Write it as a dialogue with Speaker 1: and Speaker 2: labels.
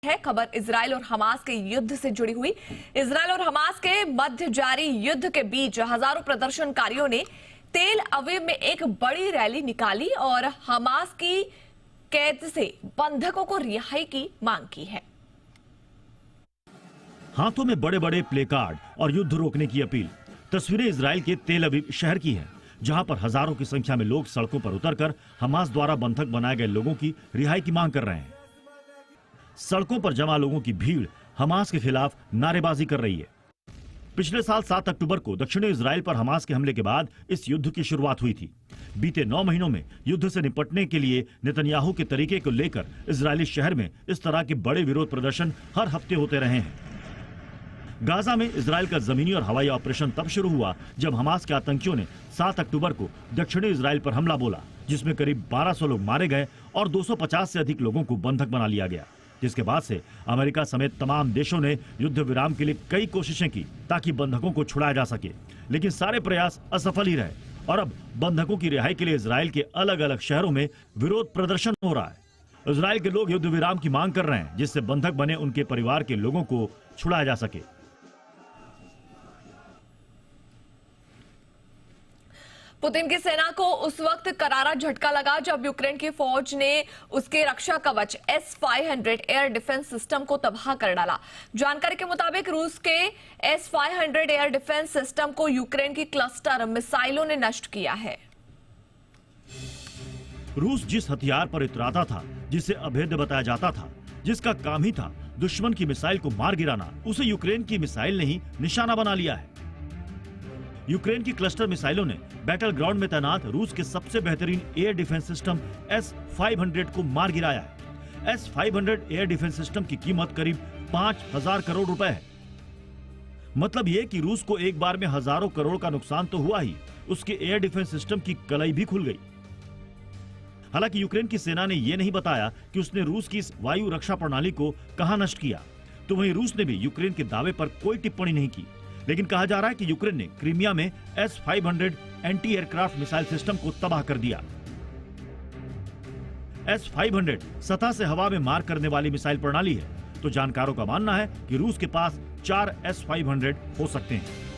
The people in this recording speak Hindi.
Speaker 1: है खबर इजराइल और हमास के युद्ध से जुड़ी हुई। इजराइल और हमास के मध्य जारी युद्ध के बीच हजारों प्रदर्शनकारियों ने तेल अवीव में एक बड़ी रैली निकाली और हमास की कैद से बंधकों को रिहाई की मांग की है।
Speaker 2: हाथों में बड़े बड़े प्ले कार्ड और युद्ध रोकने की अपील। तस्वीरें इजराइल के तेल अवीव शहर की हैं, जहां पर हजारों की संख्या में लोग सड़कों पर उतरकर हमास द्वारा बंधक बनाए गए लोगों की रिहाई की मांग कर रहे हैं। सड़कों पर जमा लोगों की भीड़ हमास के खिलाफ नारेबाजी कर रही है। पिछले साल 7 अक्टूबर को दक्षिणी इजराइल पर हमास के हमले के बाद इस युद्ध की शुरुआत हुई थी। बीते 9 महीनों में युद्ध से निपटने के लिए नेतन्याहू के तरीके को लेकर इजरायली शहर में इस तरह के बड़े विरोध प्रदर्शन हर हफ्ते होते रहे हैं। गाजा में इजराइल का जमीनी और हवाई ऑपरेशन तब शुरू हुआ जब हमास के आतंकियों ने 7 अक्टूबर को दक्षिणी इजराइल पर हमला बोला, जिसमें करीब 1200 लोग मारे गए और 250 से अधिक लोगों को बंधक बना लिया गया। जिसके बाद से अमेरिका समेत तमाम देशों ने युद्ध विराम के लिए कई कोशिशें की ताकि बंधकों को छुड़ाया जा सके, लेकिन सारे प्रयास असफल ही रहे और अब बंधकों की रिहाई के लिए इजराइल के अलग अलग शहरों में विरोध प्रदर्शन हो रहा है। इजराइल के लोग युद्ध विराम की मांग कर रहे हैं, जिससे बंधक बने उनके परिवार के लोगों को छुड़ाया जा सके।
Speaker 1: पुतिन की सेना को उस वक्त करारा झटका लगा जब यूक्रेन की फौज ने उसके रक्षा कवच S-500 एयर डिफेंस सिस्टम को तबाह कर डाला। जानकारी के मुताबिक रूस के S-500 एयर डिफेंस सिस्टम को यूक्रेन की क्लस्टर मिसाइलों ने नष्ट किया है।
Speaker 2: रूस जिस हथियार पर इतराता था, जिसे अभेद्य बताया जाता था, जिसका काम ही था दुश्मन की मिसाइल को मार गिराना, उसे यूक्रेन की मिसाइल ने ही निशाना बना लिया है। यूक्रेन की क्लस्टर मिसाइलों ने बैटल ग्राउंड में तैनात रूस के सबसे बेहतरीन एयर डिफेंस सिस्टम S-500 को मार गिराया है। S-500 एयर डिफेंस सिस्टम की कीमत करीब 5000 करोड़ रुपए है। मतलब ये कि रूस को एक बार में हजारों करोड़ का नुकसान तो हुआ ही, उसके एयर डिफेंस सिस्टम की कलाई भी खुल गई। हालांकि यूक्रेन की सेना ने यह नहीं बताया कि उसने रूस की इस वायु रक्षा प्रणाली को कहां नष्ट किया। तो वहीं रूस ने भी यूक्रेन के दावे पर कोई टिप्पणी नहीं की, लेकिन कहा जा रहा है कि यूक्रेन ने क्रीमिया में S-500 anti aircraft missile system को तबाह कर दिया। S-500 सतह से हवा में मार करने वाली मिसाइल प्रणाली है, तो जानकारों का मानना है कि रूस के पास 4 S-500 हो सकते हैं।